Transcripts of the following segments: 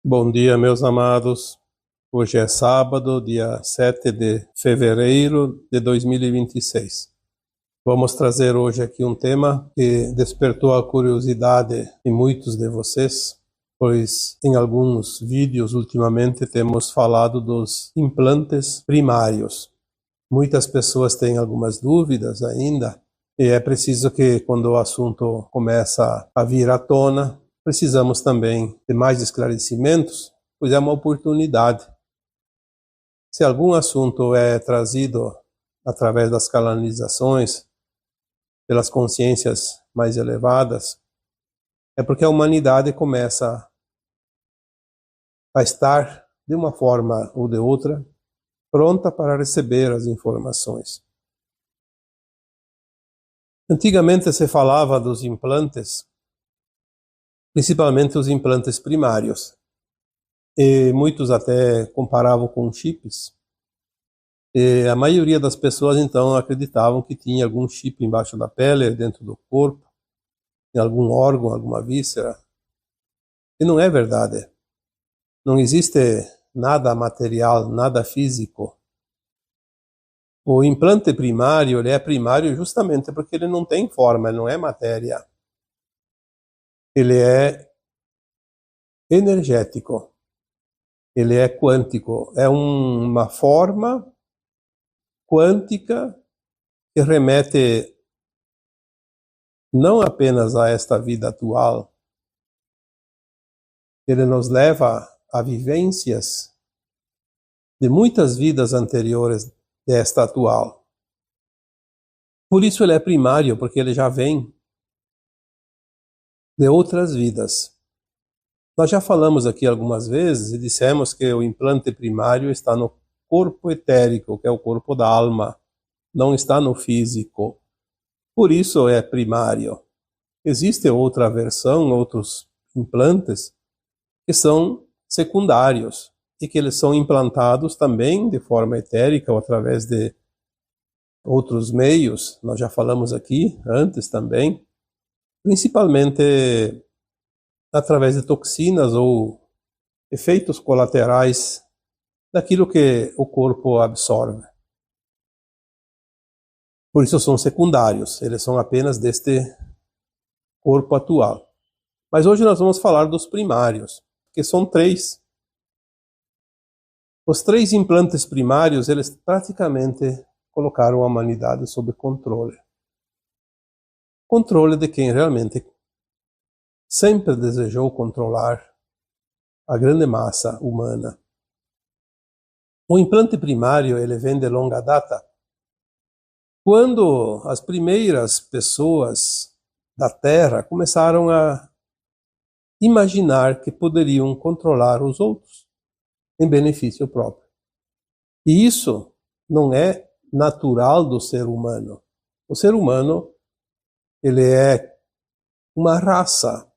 Bom dia, meus amados. Hoje é sábado, dia 7 de fevereiro de 2026. Vamos trazer hoje aqui um tema que despertou a curiosidade de muitos de vocês, pois em alguns vídeos ultimamente temos falado dos implantes primários. Muitas pessoas têm algumas dúvidas ainda, e é preciso que, quando o assunto começa a vir à tona, precisamos também de mais esclarecimentos, pois é uma oportunidade. Se algum assunto é trazido através das canalizações, pelas consciências mais elevadas, é porque a humanidade começa a estar, de uma forma ou de outra, pronta para receber as informações. Antigamente se falava dos implantes, principalmente os implantes primários, e muitos até comparavam com chips. E a maioria das pessoas então acreditavam que tinha algum chip embaixo da pele, dentro do corpo, em algum órgão, alguma víscera. E não é verdade. Não existe nada material, nada físico. O implante primário, ele é primário justamente porque ele não tem forma, ele não é matéria. Ele é energético. Ele é quântico. É uma forma quântica que remete não apenas a esta vida atual, ele nos leva a vivências de muitas vidas anteriores desta atual. Por isso ele é primário, porque ele já vem de outras vidas. Nós já falamos aqui algumas vezes e dissemos que o implante primário está no corpo etérico, que é o corpo da alma, não está no físico. Por isso é primário. Existe outra versão, outros implantes, que são secundários e que eles são implantados também de forma etérica ou através de outros meios. Nós já falamos aqui antes também, principalmente através de toxinas ou efeitos colaterais daquilo que o corpo absorve. Por isso são secundários, eles são apenas deste corpo atual. Mas hoje nós vamos falar dos primários, que são 3. Os 3 implantes primários, eles praticamente colocaram a humanidade sob controle. Controle de quem realmente sempre desejou controlar a grande massa humana. O implante primário, ele vem de longa data. Quando as primeiras pessoas da Terra começaram a imaginar que poderiam controlar os outros em benefício próprio. E isso não é natural do ser humano. O ser humano, ele é uma raça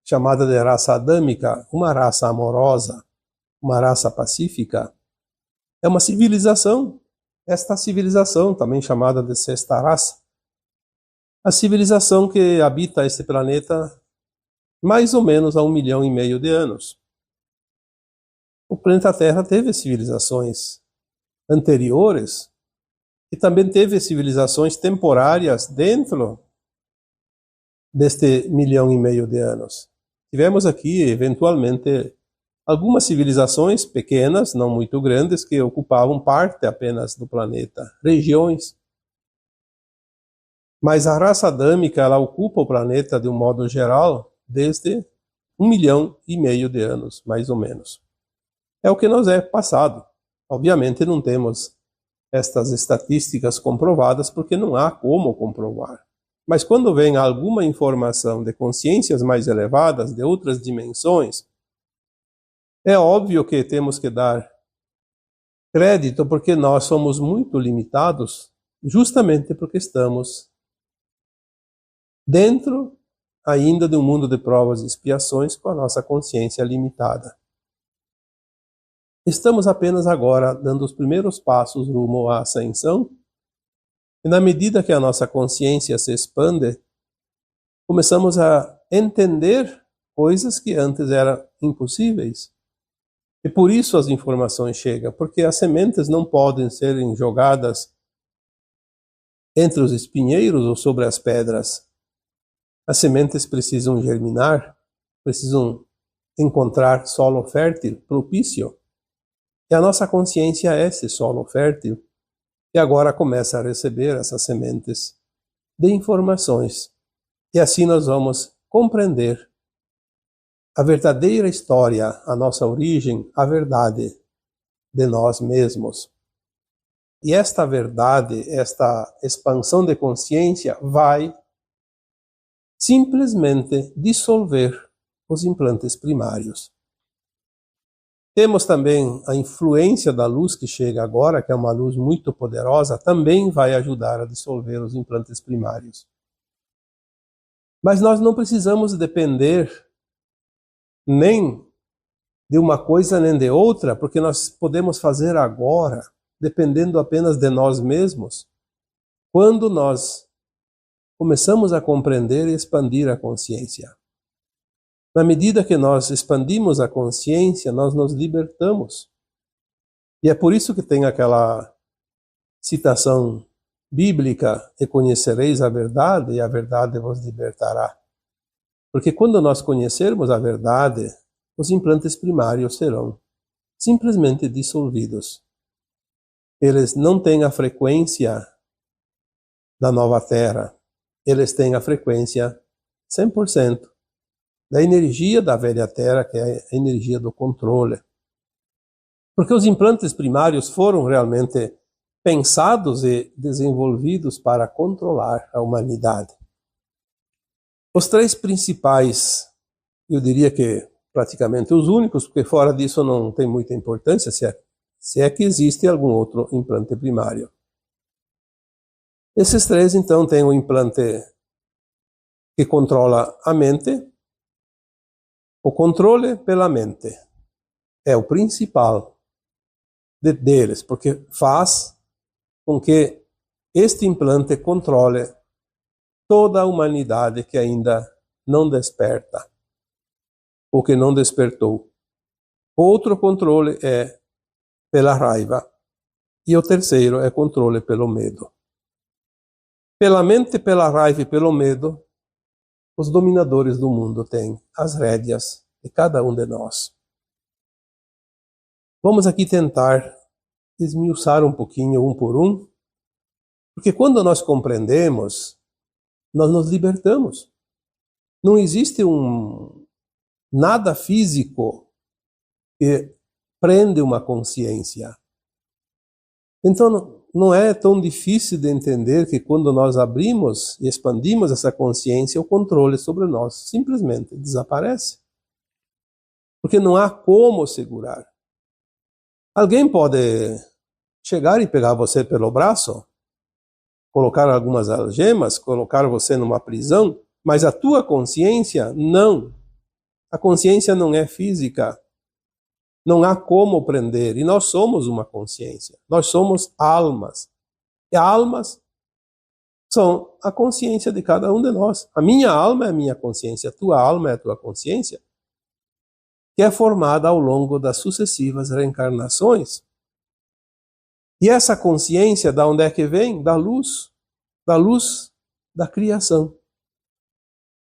chamada de raça adâmica, uma raça amorosa, uma raça pacífica. É uma civilização. Esta civilização, também chamada de sexta raça, a civilização que habita este planeta mais ou menos há 1,5 milhão de anos. O planeta Terra teve civilizações anteriores e também teve civilizações temporárias dentro deste 1,5 milhão de anos. Tivemos aqui, eventualmente, algumas civilizações pequenas, não muito grandes, que ocupavam parte apenas do planeta, regiões. Mas a raça adâmica, ela ocupa o planeta de um modo geral desde 1,5 milhão de anos, mais ou menos. É o que nos é passado. Obviamente não temos estas estatísticas comprovadas porque não há como comprovar. Mas quando vem alguma informação de consciências mais elevadas, de outras dimensões, é óbvio que temos que dar crédito porque nós somos muito limitados, justamente porque estamos dentro ainda de um mundo de provas e expiações com a nossa consciência limitada. Estamos apenas agora dando os primeiros passos rumo à ascensão, e na medida que a nossa consciência se expande, começamos a entender coisas que antes eram impossíveis. E por isso as informações chegam, porque as sementes não podem serem jogadas entre os espinheiros ou sobre as pedras. As sementes precisam germinar, precisam encontrar solo fértil, propício. E a nossa consciência é esse solo fértil, e agora começa a receber essas sementes de informações. E assim nós vamos compreender a verdadeira história, a nossa origem, a verdade de nós mesmos. E esta verdade, esta expansão de consciência vai simplesmente dissolver os implantes primários. Temos também a influência da luz que chega agora, que é uma luz muito poderosa, também vai ajudar a dissolver os implantes primários. Mas nós não precisamos depender nem de uma coisa nem de outra, porque nós podemos fazer agora, dependendo apenas de nós mesmos, quando nós começamos a compreender e expandir a consciência. Na medida que nós expandimos a consciência, nós nos libertamos. E é por isso que tem aquela citação bíblica: e conhecereis a verdade, e a verdade vos libertará. Porque quando nós conhecermos a verdade, os implantes primários serão simplesmente dissolvidos. Eles não têm a frequência da nova Terra. Eles têm a frequência 100% da energia da velha Terra, que é a energia do controle. Porque os implantes primários foram realmente pensados e desenvolvidos para controlar a humanidade. Os três principais, eu diria que praticamente os únicos, porque fora disso não tem muita importância se é que existe algum outro implante primário. Esses três, então, têm o implante que controla a mente. O controle pela mente é o principal deles, porque faz com que este implante controle toda a humanidade que ainda não desperta, ou que não despertou. Outro controle é pela raiva, e o terceiro é controle pelo medo. Pela mente, pela raiva e pelo medo, os dominadores do mundo têm as rédeas de cada um de nós. Vamos aqui tentar esmiuçar um pouquinho, um por um, porque quando nós compreendemos, nós nos libertamos. Não existe nada físico que prende uma consciência. Então, não é tão difícil de entender que quando nós abrimos e expandimos essa consciência, o controle sobre nós simplesmente desaparece. Porque não há como segurar. Alguém pode chegar e pegar você pelo braço, colocar algumas algemas, colocar você numa prisão, mas a tua consciência não. A consciência não é física. Não há como prender. E nós somos uma consciência. Nós somos almas. E almas são a consciência de cada um de nós. A minha alma é a minha consciência. A tua alma é a tua consciência, que é formada ao longo das sucessivas reencarnações. E essa consciência, da onde é que vem? Da luz da criação.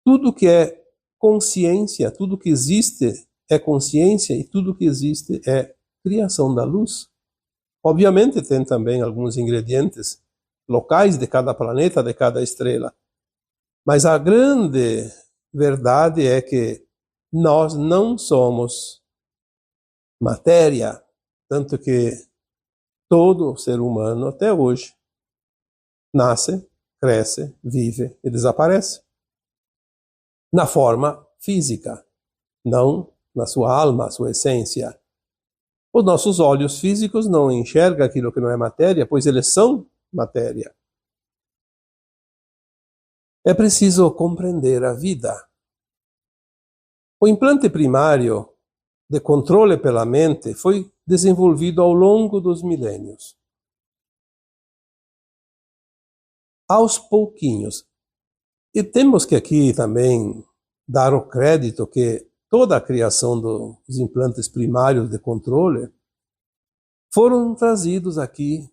Tudo que é consciência, tudo que existe é consciência, e tudo que existe é criação da luz. Obviamente tem também alguns ingredientes locais de cada planeta, de cada estrela. Mas a grande verdade é que nós não somos matéria, tanto que todo ser humano até hoje nasce, cresce, vive e desaparece. Na forma física, não na sua alma, sua essência. Os nossos olhos físicos não enxergam aquilo que não é matéria, pois eles são matéria. É preciso compreender a vida. O implante primário de controle pela mente foi desenvolvido ao longo dos milênios. Aos pouquinhos. E temos que aqui também dar o crédito que toda a criação dos implantes primários de controle foram trazidos aqui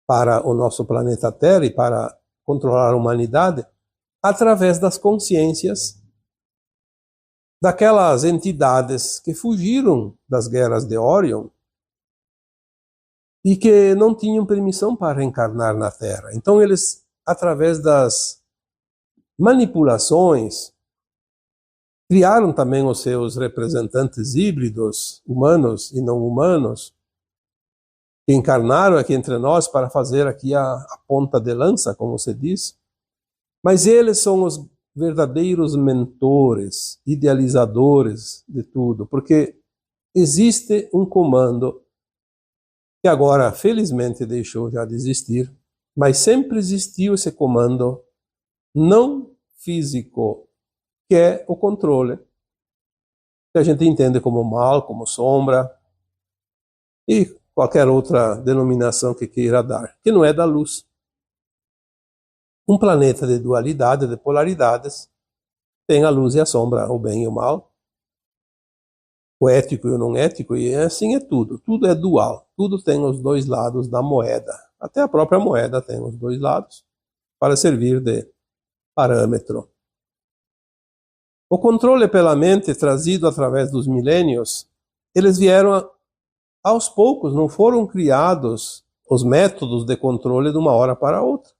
para o nosso planeta Terra e para controlar a humanidade através das consciências daquelas entidades que fugiram das guerras de Orion e que não tinham permissão para reencarnar na Terra. Então eles, através das manipulações, criaram também os seus representantes híbridos, humanos e não humanos, que encarnaram aqui entre nós para fazer aqui a ponta de lança, como se diz. Mas eles são os verdadeiros mentores, idealizadores de tudo, porque existe um comando que agora, felizmente, deixou já de existir, mas sempre existiu esse comando não físico, que é o controle, que a gente entende como mal, como sombra, e qualquer outra denominação que queira dar, que não é da luz. Um planeta de dualidade, de polaridades, tem a luz e a sombra, o bem e o mal, o ético e o não ético, e assim é tudo. Tudo é dual, tudo tem os dois lados da moeda. Até a própria moeda tem os dois lados, para servir de parâmetro. O controle pela mente, trazido através dos milênios, eles vieram aos poucos, não foram criados os métodos de controle de uma hora para outra.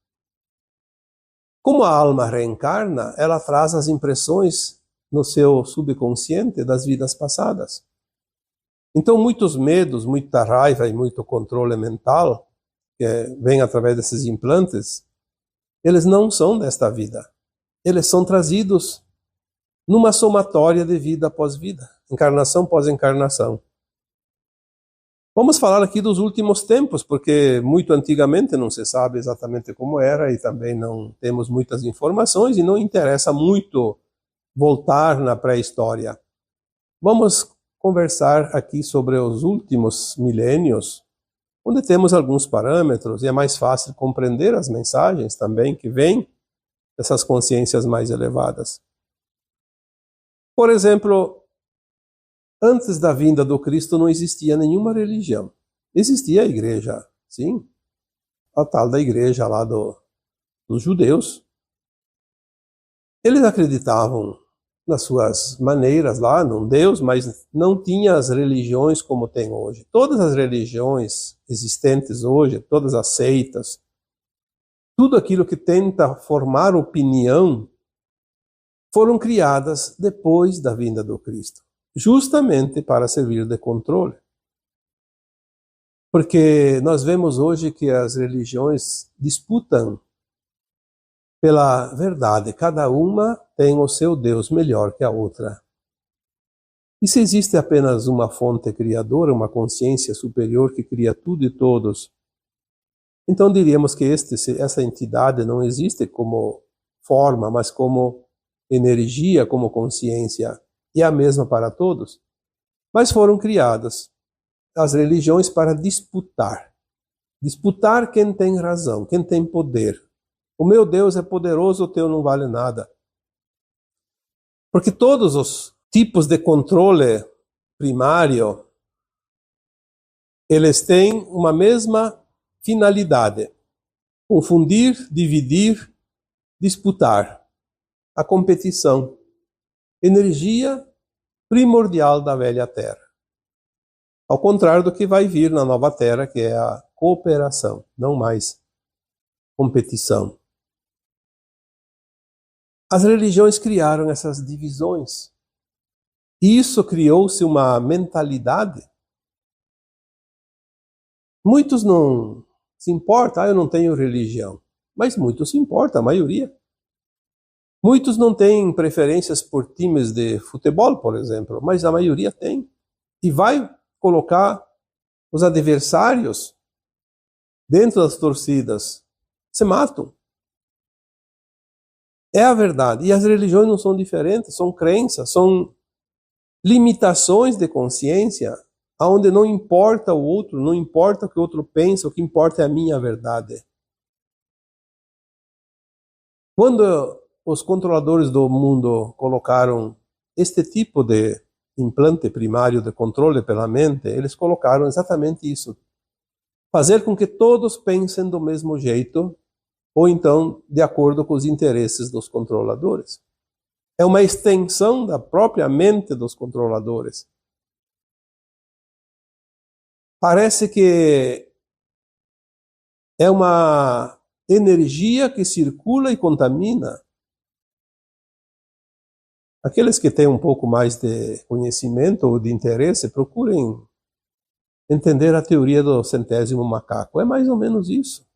Como a alma reencarna, ela traz as impressões no seu subconsciente das vidas passadas. Então, muitos medos, muita raiva e muito controle mental, que vem através desses implantes, eles não são desta vida. Eles são trazidos numa somatória de vida após vida, encarnação após encarnação. Vamos falar aqui dos últimos tempos, porque muito antigamente não se sabe exatamente como era e também não temos muitas informações e não interessa muito voltar na pré-história. Vamos conversar aqui sobre os últimos milênios, onde temos alguns parâmetros e é mais fácil compreender as mensagens também que vêm dessas consciências mais elevadas. Por exemplo, antes da vinda do Cristo não existia nenhuma religião. Existia a igreja, sim, a tal da igreja lá dos judeus. Eles acreditavam nas suas maneiras lá, num Deus, mas não tinha as religiões como tem hoje. Todas as religiões existentes hoje, todas as seitas, tudo aquilo que tenta formar opinião, foram criadas depois da vinda do Cristo, justamente para servir de controle. Porque nós vemos hoje que as religiões disputam pela verdade, cada uma tem o seu Deus melhor que a outra. E se existe apenas uma fonte criadora, uma consciência superior que cria tudo e todos, então diríamos que essa entidade não existe como forma, mas como energia, como consciência, e é a mesma para todos. Mas foram criadas as religiões para disputar. Disputar quem tem razão, quem tem poder. O meu Deus é poderoso, o teu não vale nada. Porque todos os tipos de controle primário, eles têm uma mesma finalidade: confundir, dividir, disputar. A competição. Energia primordial da velha Terra. Ao contrário do que vai vir na nova Terra, que é a cooperação, não mais competição. As religiões criaram essas divisões. E isso criou-se uma mentalidade. Muitos não se importam, eu não tenho religião. Mas muitos se importam, a maioria. Muitos não têm preferências por times de futebol, por exemplo, mas a maioria tem. E vai colocar os adversários dentro das torcidas. Se matam. É a verdade. E as religiões não são diferentes, são crenças, são limitações de consciência, onde não importa o outro, não importa o que o outro pensa, o que importa é a minha verdade. Quando os controladores do mundo colocaram este tipo de implante primário de controle pela mente, eles colocaram exatamente isso. Fazer com que todos pensem do mesmo jeito, ou então de acordo com os interesses dos controladores. É uma extensão da própria mente dos controladores. Parece que é uma energia que circula e contamina. Aqueles que têm um pouco mais de conhecimento ou de interesse, procurem entender a teoria do centésimo macaco. É mais ou menos isso.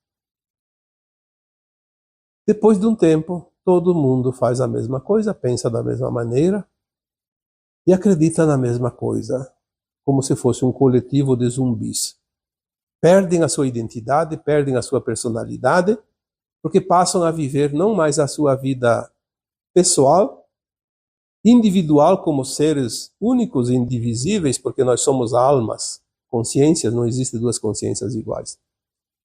Depois de um tempo, todo mundo faz a mesma coisa, pensa da mesma maneira e acredita na mesma coisa, como se fosse um coletivo de zumbis. Perdem a sua identidade, perdem a sua personalidade, porque passam a viver não mais a sua vida pessoal, individual como seres únicos e indivisíveis, porque nós somos almas, consciências, não existem duas consciências iguais.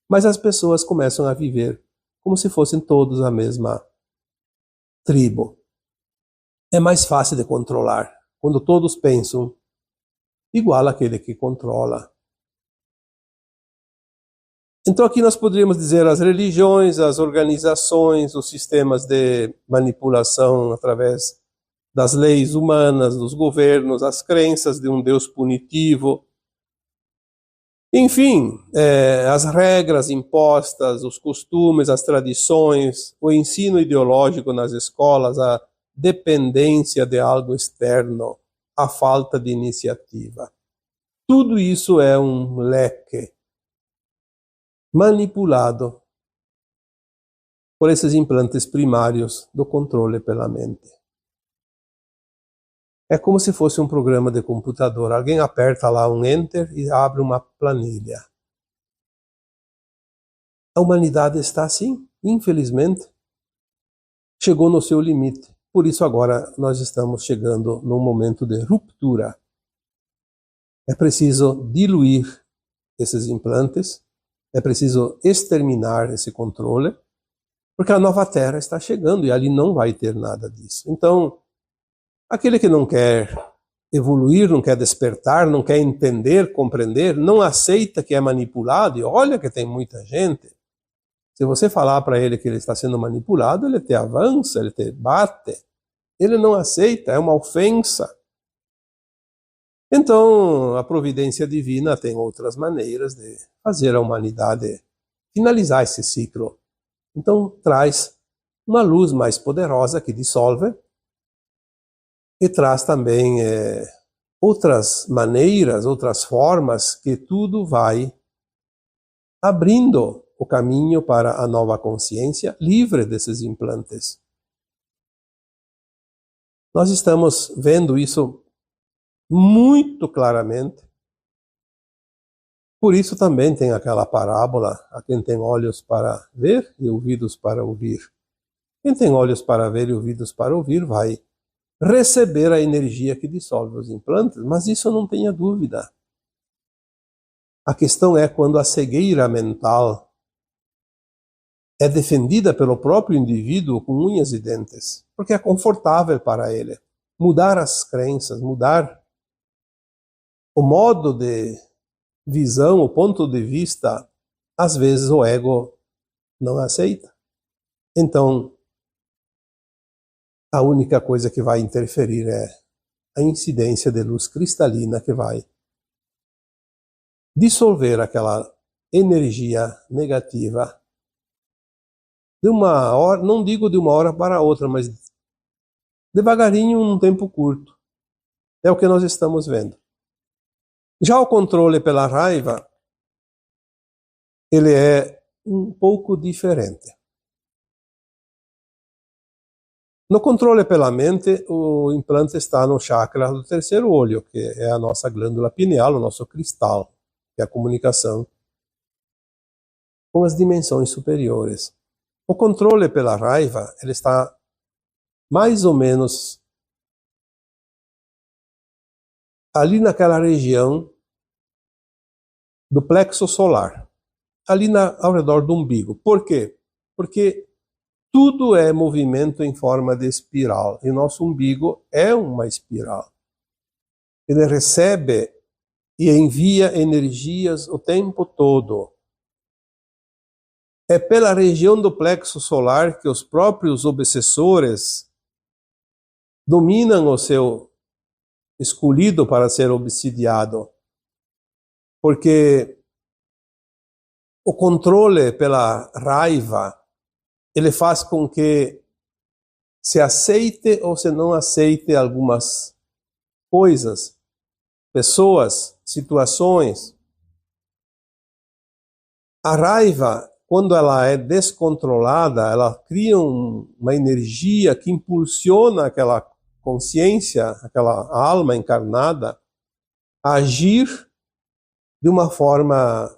Mas as pessoas começam a viver como se fossem todos a mesma tribo. É mais fácil de controlar quando todos pensam igual àquele que controla. Então aqui nós poderíamos dizer as religiões, as organizações, os sistemas de manipulação através das leis humanas, dos governos, as crenças de um Deus punitivo. Enfim, as regras impostas, os costumes, as tradições, o ensino ideológico nas escolas, a dependência de algo externo, a falta de iniciativa. Tudo isso é um leque manipulado por esses implantes primários do controle pela mente. É como se fosse um programa de computador. Alguém aperta lá um Enter e abre uma planilha. A humanidade está assim, infelizmente. Chegou no seu limite. Por isso agora nós estamos chegando num momento de ruptura. É preciso diluir esses implantes. É preciso exterminar esse controle, porque a nova Terra está chegando e ali não vai ter nada disso. Então, aquele que não quer evoluir, não quer despertar, não quer entender, compreender, não aceita que é manipulado, e olha que tem muita gente. Se você falar para ele que ele está sendo manipulado, ele te avança, ele te bate. Ele não aceita, é uma ofensa. Então, a providência divina tem outras maneiras de fazer a humanidade finalizar esse ciclo. Então, traz uma luz mais poderosa que dissolve e traz também outras maneiras, outras formas que tudo vai abrindo o caminho para a nova consciência livre desses implantes. Nós estamos vendo isso muito claramente. Por isso também tem aquela parábola, a quem tem olhos para ver e ouvidos para ouvir. Quem tem olhos para ver e ouvidos para ouvir vai receber a energia que dissolve os implantes, mas isso não tenha dúvida. A questão é quando a cegueira mental é defendida pelo próprio indivíduo com unhas e dentes, porque é confortável para ele mudar as crenças, mudar o modo de visão, o ponto de vista. Às vezes o ego não aceita. Então, a única coisa que vai interferir é a incidência de luz cristalina que vai dissolver aquela energia negativa de uma hora, não digo de uma hora para outra, mas devagarinho, num tempo curto. É o que nós estamos vendo. Já o controle pela raiva, ele é um pouco diferente. No controle pela mente, o implante está no chakra do terceiro olho, que é a nossa glândula pineal, o nosso cristal, que é a comunicação com as dimensões superiores. O controle pela raiva, ele está mais ou menos ali naquela região do plexo solar, ali ao redor do umbigo. Por quê? Porque Tudo é movimento em forma de espiral. E o nosso umbigo é uma espiral. Ele recebe e envia energias o tempo todo. É pela região do plexo solar que os próprios obsessores dominam o seu escolhido para ser obsidiado. Porque o controle pela raiva, ele faz com que se aceite ou se não aceite algumas coisas, pessoas, situações. A raiva, quando ela é descontrolada, ela cria uma energia que impulsiona aquela consciência, aquela alma encarnada, a agir de uma forma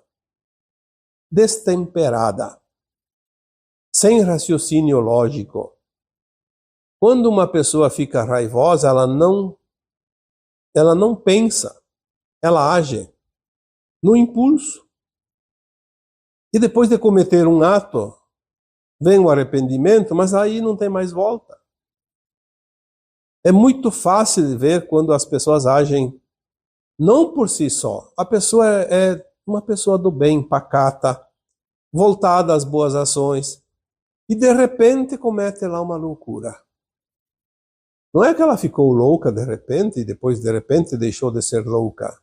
destemperada, sem raciocínio lógico. Quando uma pessoa fica raivosa, ela não pensa, ela age no impulso. E depois de cometer um ato, vem o arrependimento, mas aí não tem mais volta. É muito fácil de ver quando as pessoas agem não por si só. A pessoa é uma pessoa do bem, pacata, voltada às boas ações, e de repente comete lá uma loucura. Não é que ela ficou louca de repente e depois de repente deixou de ser louca.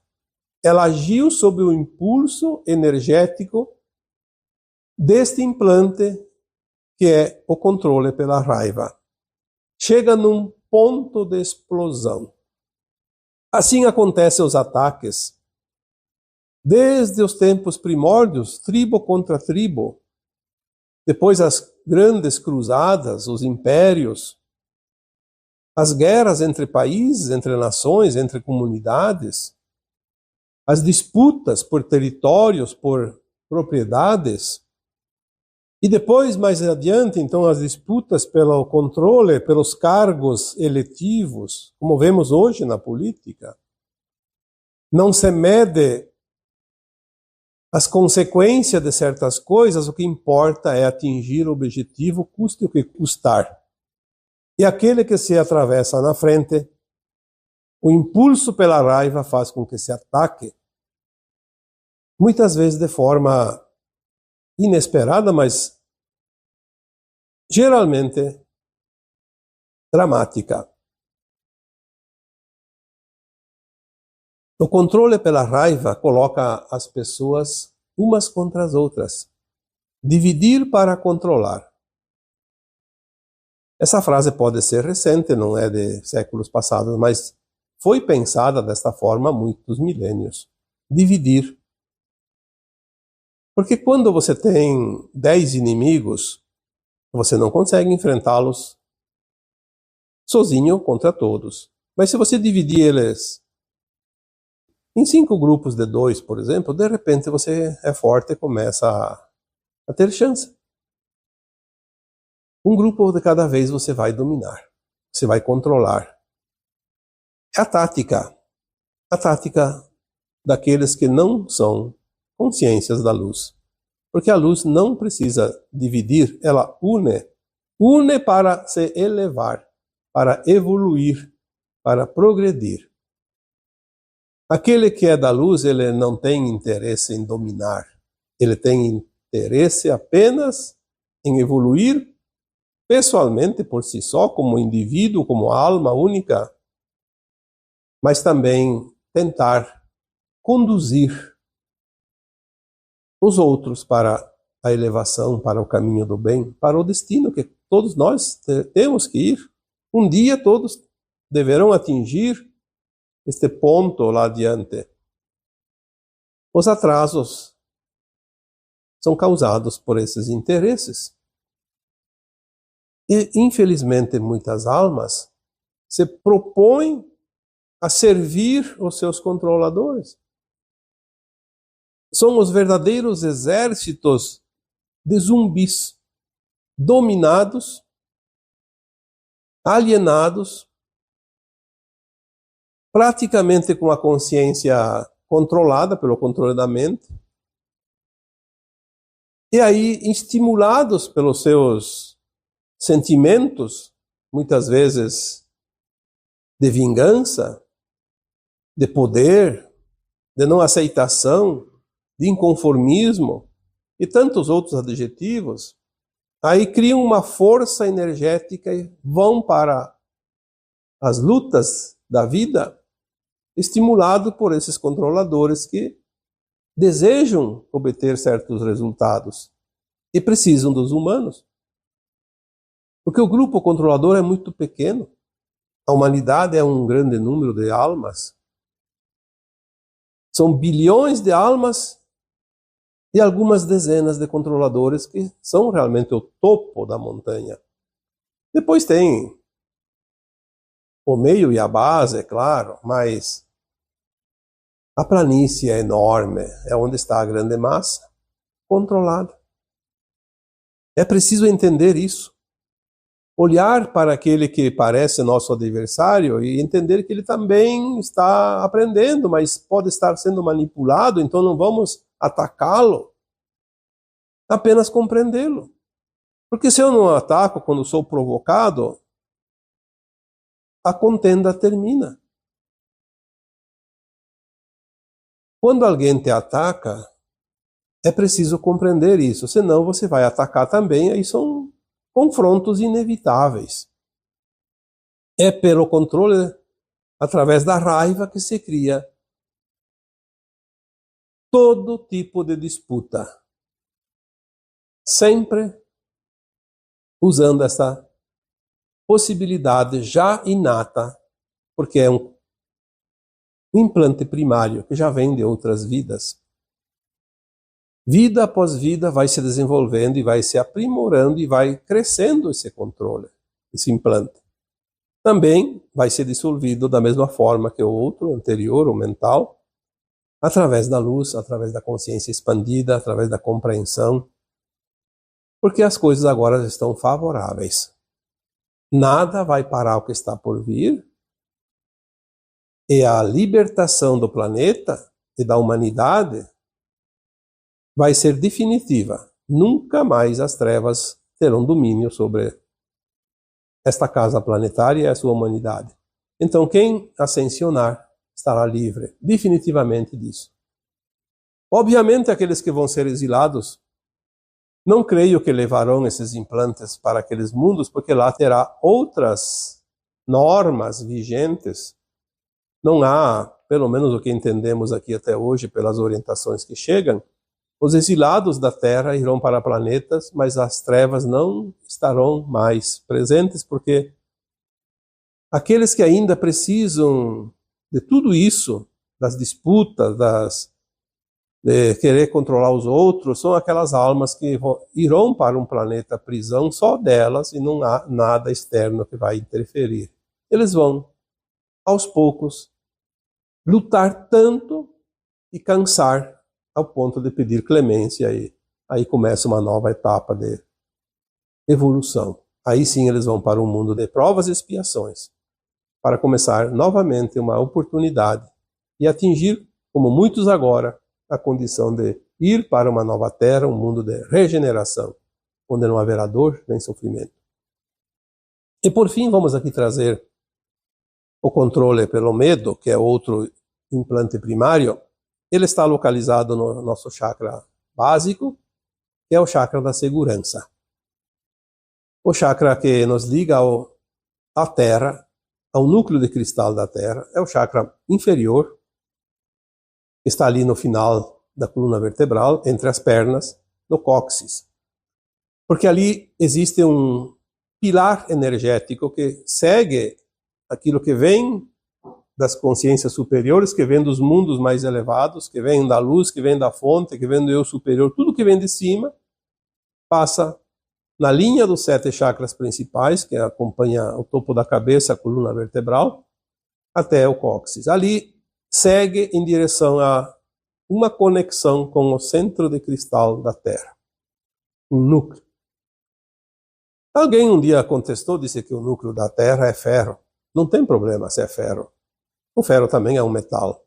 Ela agiu sob o impulso energético deste implante que é o controle pela raiva. Chega num ponto de explosão. Assim acontecem os ataques. Desde os tempos primórdios, tribo contra tribo. Depois as grandes cruzadas, os impérios, as guerras entre países, entre nações, entre comunidades, as disputas por territórios, por propriedades, e depois, mais adiante, então, as disputas pelo controle, pelos cargos eletivos, como vemos hoje na política. Não se mede as consequências de certas coisas, o que importa é atingir o objetivo, custe o que custar. E aquele que se atravessa na frente, o impulso pela raiva faz com que se ataque, muitas vezes de forma inesperada, mas geralmente dramática. O controle pela raiva coloca as pessoas umas contra as outras. Dividir para controlar. Essa frase pode ser recente, não é de séculos passados, mas foi pensada desta forma há muitos milênios. Dividir. Porque quando você tem 10 inimigos, você não consegue enfrentá-los sozinho contra todos. Mas se você dividir eles em 5 grupos de 2, por exemplo, de repente você é forte e começa a ter chance. Um grupo de cada vez você vai dominar, você vai controlar. É a tática daqueles que não são consciências da luz. Porque a luz não precisa dividir, ela une para se elevar, para evoluir, para progredir. Aquele que é da luz, ele não tem interesse em dominar, ele tem interesse apenas em evoluir pessoalmente, por si só, como indivíduo, como alma única, mas também tentar conduzir os outros para a elevação, para o caminho do bem, para o destino que todos nós temos que ir. Um dia todos deverão atingir este ponto lá adiante. Os atrasos são causados por esses interesses. E, infelizmente, muitas almas se propõem a servir os seus controladores. São os verdadeiros exércitos de zumbis, dominados, alienados, praticamente com a consciência controlada pelo controle da mente, e aí estimulados pelos seus sentimentos, muitas vezes de vingança, de poder, de não aceitação, de inconformismo e tantos outros adjetivos, aí criam uma força energética e vão para as lutas da vida, estimulado por esses controladores que desejam obter certos resultados e precisam dos humanos. Porque o grupo controlador é muito pequeno. A humanidade é um grande número de almas. São bilhões de almas e algumas dezenas de controladores que são realmente o topo da montanha. Depois tem o meio e a base, é claro, mas a planície é enorme, é onde está a grande massa controlada. É preciso entender isso. Olhar para aquele que parece nosso adversário e entender que ele também está aprendendo, mas pode estar sendo manipulado, então não vamos atacá-lo, apenas compreendê-lo. Porque se eu não ataco quando sou provocado, a contenda termina. Quando alguém te ataca, é preciso compreender isso, senão você vai atacar também, aí são confrontos inevitáveis. É pelo controle, através da raiva, que se cria todo tipo de disputa. Sempre usando essa possibilidade já inata, porque é um implante primário que já vem de outras vidas. Vida após vida vai se desenvolvendo e vai se aprimorando e vai crescendo esse controle, esse implante. Também vai ser dissolvido da mesma forma que o outro anterior, o mental, através da luz, através da consciência expandida, através da compreensão, porque as coisas agora estão favoráveis. Nada vai parar o que está por vir, e a libertação do planeta e da humanidade vai ser definitiva. Nunca mais as trevas terão domínio sobre esta casa planetária e a sua humanidade. Então, quem ascensionar estará livre, definitivamente disso. Obviamente, aqueles que vão ser exilados, não creio que levarão esses implantes para aqueles mundos, porque lá terá outras normas vigentes. Não há, pelo menos o que entendemos aqui até hoje, pelas orientações que chegam, os exilados da Terra irão para planetas, mas as trevas não estarão mais presentes, porque aqueles que ainda precisam de tudo isso, das disputas, de querer controlar os outros, são aquelas almas que irão para um planeta prisão só delas e não há nada externo que vai interferir. Eles vão, aos poucos, lutar tanto e cansar ao ponto de pedir clemência, e aí começa uma nova etapa de evolução. Aí sim eles vão para um mundo de provas e expiações, para começar novamente uma oportunidade e atingir, como muitos agora, a condição de ir para uma nova terra, um mundo de regeneração, onde não haverá dor nem sofrimento. E por fim, vamos aqui trazer o controle pelo medo, que é outro implante primário. Ele está localizado no nosso chakra básico, que é o chakra da segurança. O chakra que nos liga à Terra, ao núcleo de cristal da Terra, é o chakra inferior, que está ali no final da coluna vertebral, entre as pernas, no cóccix. Porque ali existe um pilar energético que segue aquilo que vem das consciências superiores, que vem dos mundos mais elevados, que vem da luz, que vem da fonte, que vem do eu superior, tudo que vem de cima, passa na linha dos 7 chakras principais, que acompanha o topo da cabeça, a coluna vertebral, até o cóccix. Ali segue em direção a uma conexão com o centro de cristal da Terra, um núcleo. Alguém um dia contestou, disse que o núcleo da Terra é ferro. Não tem problema se é ferro. O ferro também é um metal.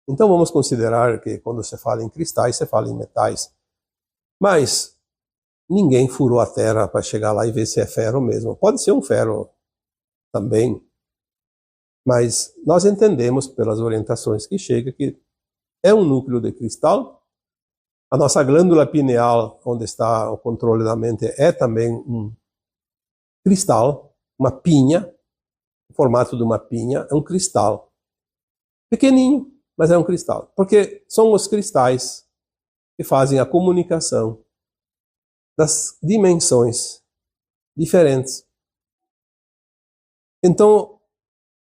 Então vamos considerar que quando se fala em cristais, se fala em metais. Mas ninguém furou a terra para chegar lá e ver se é ferro mesmo. Pode ser um ferro também, mas nós entendemos pelas orientações que chegam que é um núcleo de cristal. A nossa glândula pineal, onde está o controle da mente, é também um cristal, uma pinha, o formato de uma pinha, é um cristal. Pequenininho, mas é um cristal. Porque são os cristais que fazem a comunicação das dimensões diferentes. Então,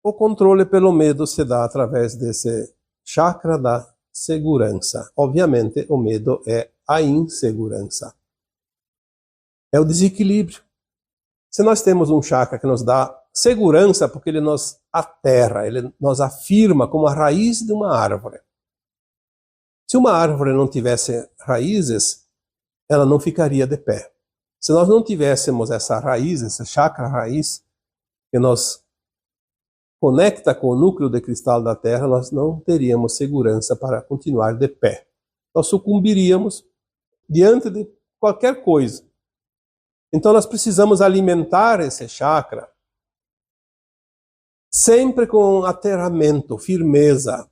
o controle pelo medo se dá através desse chakra da segurança. Obviamente, o medo é a insegurança. É o desequilíbrio. Se nós temos um chakra que nos dá segurança, porque ele nos aterra, ele nos afirma como a raiz de uma árvore. Se uma árvore não tivesse raízes, ela não ficaria de pé. Se nós não tivéssemos essa raiz, esse chakra raiz, que nos conecta com o núcleo de cristal da Terra, nós não teríamos segurança para continuar de pé. Nós sucumbiríamos diante de qualquer coisa. Então nós precisamos alimentar esse chakra sempre com aterramento, firmeza,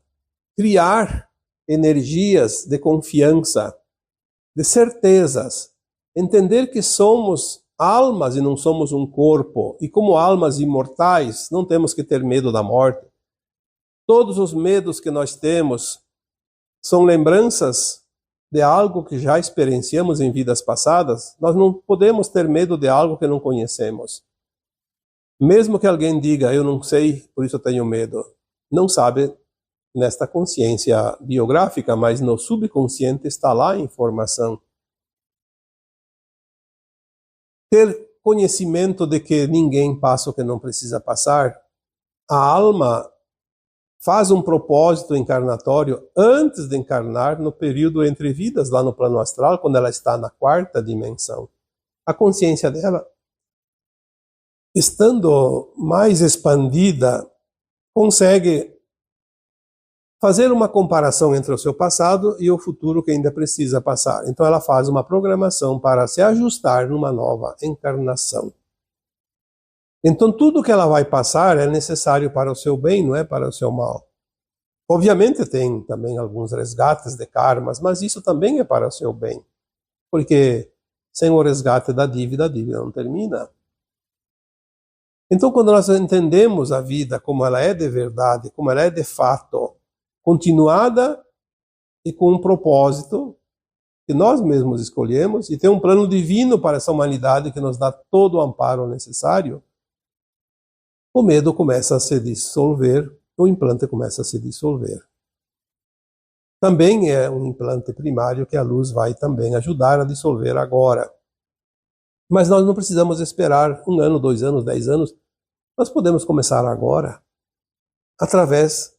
criar energias de confiança, de certezas, entender que somos almas e não somos um corpo, e como almas imortais, não temos que ter medo da morte. Todos os medos que nós temos são lembranças de algo que já experienciamos em vidas passadas. Nós não podemos ter medo de algo que não conhecemos. Mesmo que alguém diga, eu não sei, por isso eu tenho medo, não sabe nesta consciência biográfica, mas no subconsciente está lá a informação. Ter conhecimento de que ninguém passa o que não precisa passar, a alma faz um propósito encarnatório antes de encarnar, no período entre vidas, lá no plano astral, quando ela está na quarta dimensão. A consciência dela, estando mais expandida, consegue fazer uma comparação entre o seu passado e o futuro que ainda precisa passar. Então ela faz uma programação para se ajustar numa nova encarnação. Então tudo que ela vai passar é necessário para o seu bem, não é para o seu mal. Obviamente tem também alguns resgates de karmas, mas isso também é para o seu bem. Porque sem o resgate da dívida, a dívida não termina. Então quando nós entendemos a vida como ela é de verdade, como ela é de fato, continuada e com um propósito que nós mesmos escolhemos, e tem um plano divino para essa humanidade que nos dá todo o amparo necessário, o medo começa a se dissolver, o implante começa a se dissolver. Também é um implante primário que a luz vai também ajudar a dissolver agora. Mas nós não precisamos esperar 1 ano, 2 anos, 10 anos. Nós podemos começar agora, através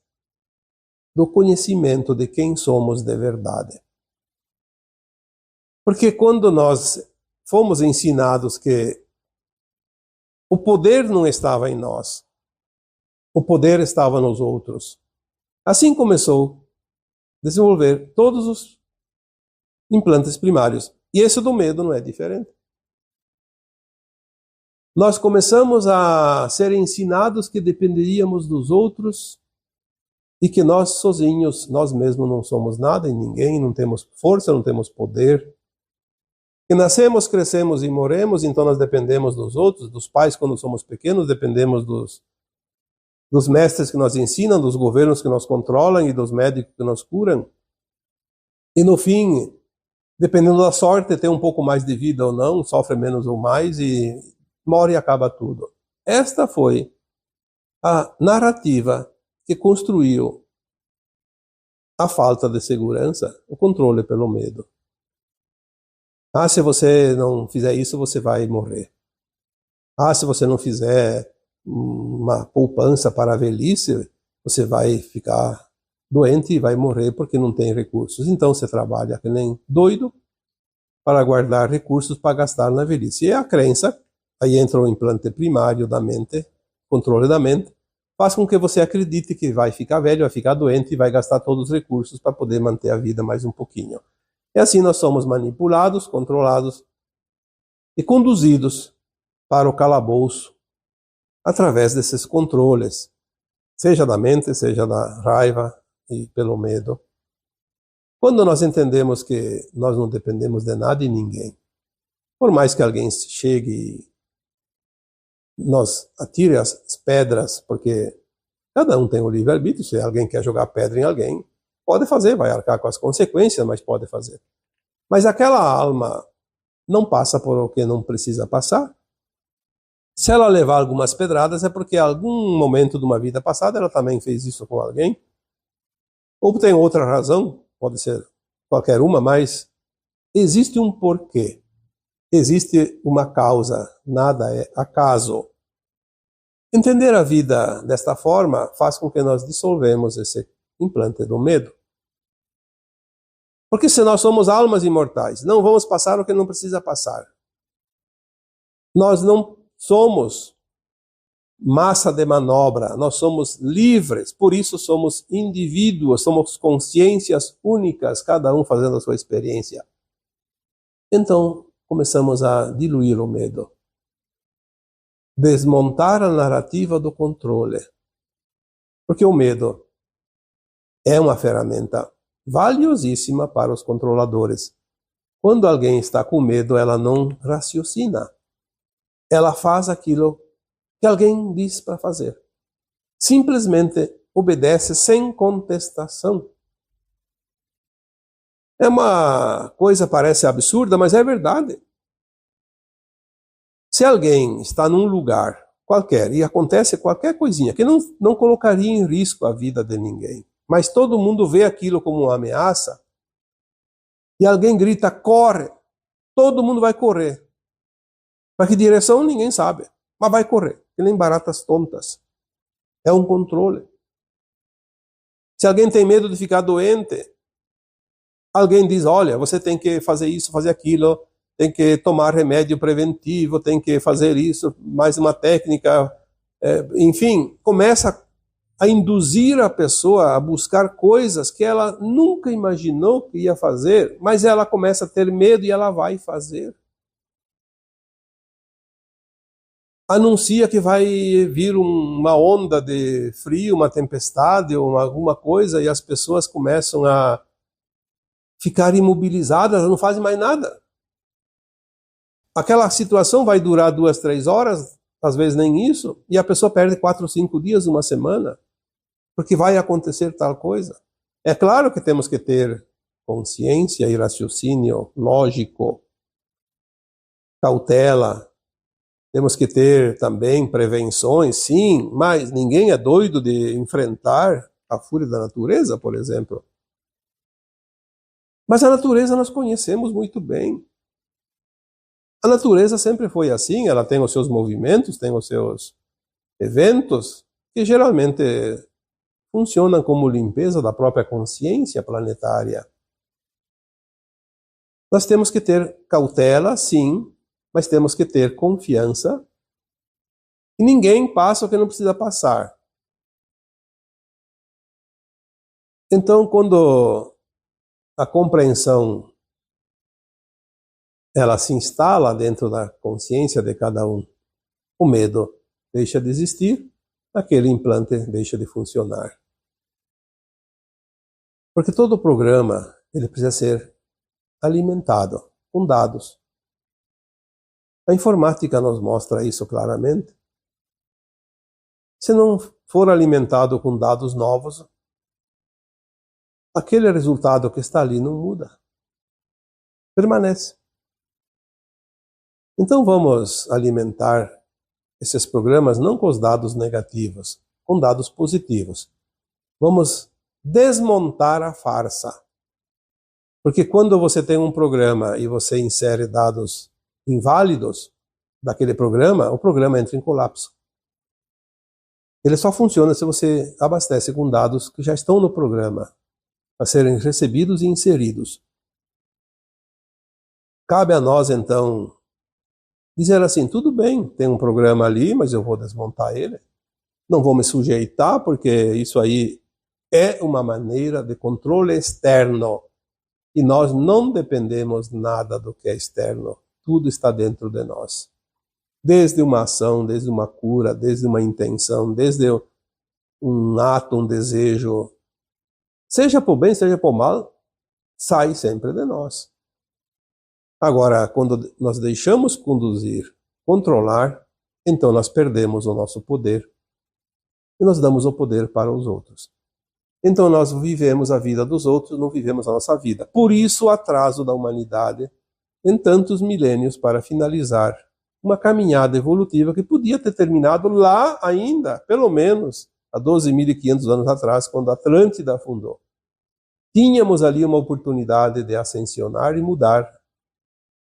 do conhecimento de quem somos de verdade. Porque quando nós fomos ensinados que o poder não estava em nós, o poder estava nos outros, assim começou a desenvolver todos os implantes primários. E esse do medo não é diferente. Nós começamos a ser ensinados que dependeríamos dos outros e que nós sozinhos, nós mesmos não somos nada em ninguém, não temos força, não temos poder. Que nascemos, crescemos e morremos, então nós dependemos dos outros, dos pais quando somos pequenos, dependemos dos mestres que nos ensinam, dos governos que nos controlam e dos médicos que nos curam. E no fim, dependendo da sorte, tem um pouco mais de vida ou não, sofre menos ou mais e morre e acaba tudo. Esta foi a narrativa que construiu a falta de segurança, o controle pelo medo. Ah, se você não fizer isso, você vai morrer. Ah, se você não fizer uma poupança para a velhice, você vai ficar doente e vai morrer porque não tem recursos. Então você trabalha que nem doido para guardar recursos para gastar na velhice. E a crença, aí entra o implante primário da mente, controle da mente, faz com que você acredite que vai ficar velho, vai ficar doente e vai gastar todos os recursos para poder manter a vida mais um pouquinho. E assim nós somos manipulados, controlados e conduzidos para o calabouço através desses controles, seja da mente, seja da raiva e pelo medo. Quando nós entendemos que nós não dependemos de nada e ninguém, por mais que alguém chegue e nos atire as pedras, porque cada um tem o livre-arbítrio, se alguém quer jogar pedra em alguém, pode fazer, vai arcar com as consequências, mas pode fazer. Mas aquela alma não passa por o que não precisa passar. Se ela levar algumas pedradas é porque em algum momento de uma vida passada ela também fez isso com alguém. Ou tem outra razão, pode ser qualquer uma, mas existe um porquê. Existe uma causa, nada é acaso. Entender a vida desta forma faz com que nós dissolvemos esse implante do medo. Porque se nós somos almas imortais, não vamos passar o que não precisa passar. Nós não somos massa de manobra, nós somos livres, por isso somos indivíduos, somos consciências únicas, cada um fazendo a sua experiência. Então, começamos a diluir o medo. Desmontar a narrativa do controle. Porque o medo é uma ferramenta valiosíssima para os controladores. Quando alguém está com medo, ela não raciocina. Ela faz aquilo que alguém diz para fazer. Simplesmente obedece sem contestação. É uma coisa que parece absurda, mas é verdade. Se alguém está num lugar qualquer e acontece qualquer coisinha que não colocaria em risco a vida de ninguém, mas todo mundo vê aquilo como uma ameaça, e alguém grita, corre, todo mundo vai correr. Para que direção ninguém sabe, mas vai correr, que nem baratas tontas. É um controle. Se alguém tem medo de ficar doente, alguém diz, olha, você tem que fazer isso, fazer aquilo, tem que tomar remédio preventivo, tem que fazer isso, mais uma técnica, enfim, começa a induzir a pessoa a buscar coisas que ela nunca imaginou que ia fazer, mas ela começa a ter medo e ela vai fazer. Anuncia que vai vir uma onda de frio, uma tempestade ou alguma coisa, e as pessoas começam a ficar imobilizadas, não fazem mais nada. Aquela situação vai durar 2, 3 horas, às vezes nem isso, e a pessoa perde 4, 5 dias, uma semana, porque vai acontecer tal coisa. É claro que temos que ter consciência e raciocínio lógico, cautela, temos que ter também prevenções, sim, mas ninguém é doido de enfrentar a fúria da natureza, por exemplo. Mas a natureza nós conhecemos muito bem. A natureza sempre foi assim, ela tem os seus movimentos, tem os seus eventos, que geralmente funcionam como limpeza da própria consciência planetária. Nós temos que ter cautela, sim, mas temos que ter confiança. E ninguém passa o que não precisa passar. Então, quando a compreensão ela se instala dentro da consciência de cada um, o medo deixa de existir, aquele implante deixa de funcionar. Porque todo programa ele precisa ser alimentado com dados. A informática nos mostra isso claramente. Se não for alimentado com dados novos, aquele resultado que está ali não muda. Permanece. Então vamos alimentar esses programas não com os dados negativos, com dados positivos. Vamos desmontar a farsa. Porque quando você tem um programa e você insere dados inválidos daquele programa, o programa entra em colapso. Ele só funciona se você abastece com dados que já estão no programa, para serem recebidos e inseridos. Cabe a nós, então, dizer assim, tudo bem, tem um programa ali, mas eu vou desmontar ele. Não vou me sujeitar, porque isso aí é uma maneira de controle externo. E nós não dependemos nada do que é externo. tudo está dentro de nós. Desde uma ação, desde uma cura, desde uma intenção, desde um ato, um desejo, seja por bem, seja por mal, sai sempre de nós. Agora, quando nós deixamos conduzir, controlar, então nós perdemos o nosso poder e nós damos o poder para os outros. Então nós vivemos a vida dos outros, não vivemos a nossa vida. Por isso o atraso da humanidade em tantos milênios para finalizar uma caminhada evolutiva que podia ter terminado lá ainda, pelo menos há 12.500 anos atrás, quando a Atlântida afundou. Tínhamos ali uma oportunidade de ascensionar e mudar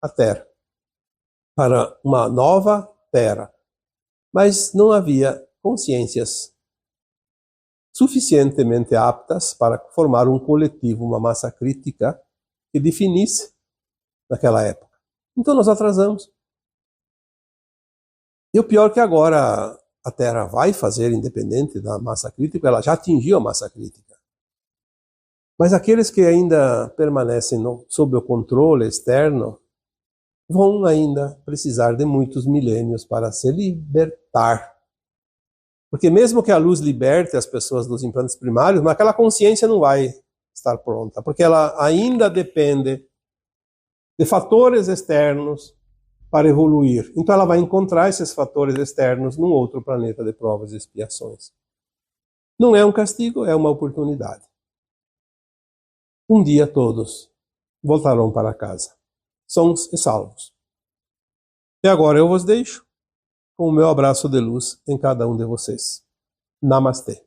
a Terra para uma nova Terra. Mas não havia consciências suficientemente aptas para formar um coletivo, uma massa crítica que definisse naquela época. Então nós atrasamos. E o pior é que agora a Terra vai fazer, independente da massa crítica, ela já atingiu a massa crítica. Mas aqueles que ainda permanecem sob o controle externo vão ainda precisar de muitos milênios para se libertar. Porque mesmo que a luz liberte as pessoas dos implantes primários, mas aquela consciência não vai estar pronta, porque ela ainda depende de fatores externos para evoluir. Então ela vai encontrar esses fatores externos num outro planeta de provas e expiações. Não é um castigo, é uma oportunidade. Um dia todos voltarão para casa, sãos e salvos. E agora eu vos deixo com o meu abraço de luz em cada um de vocês. Namastê.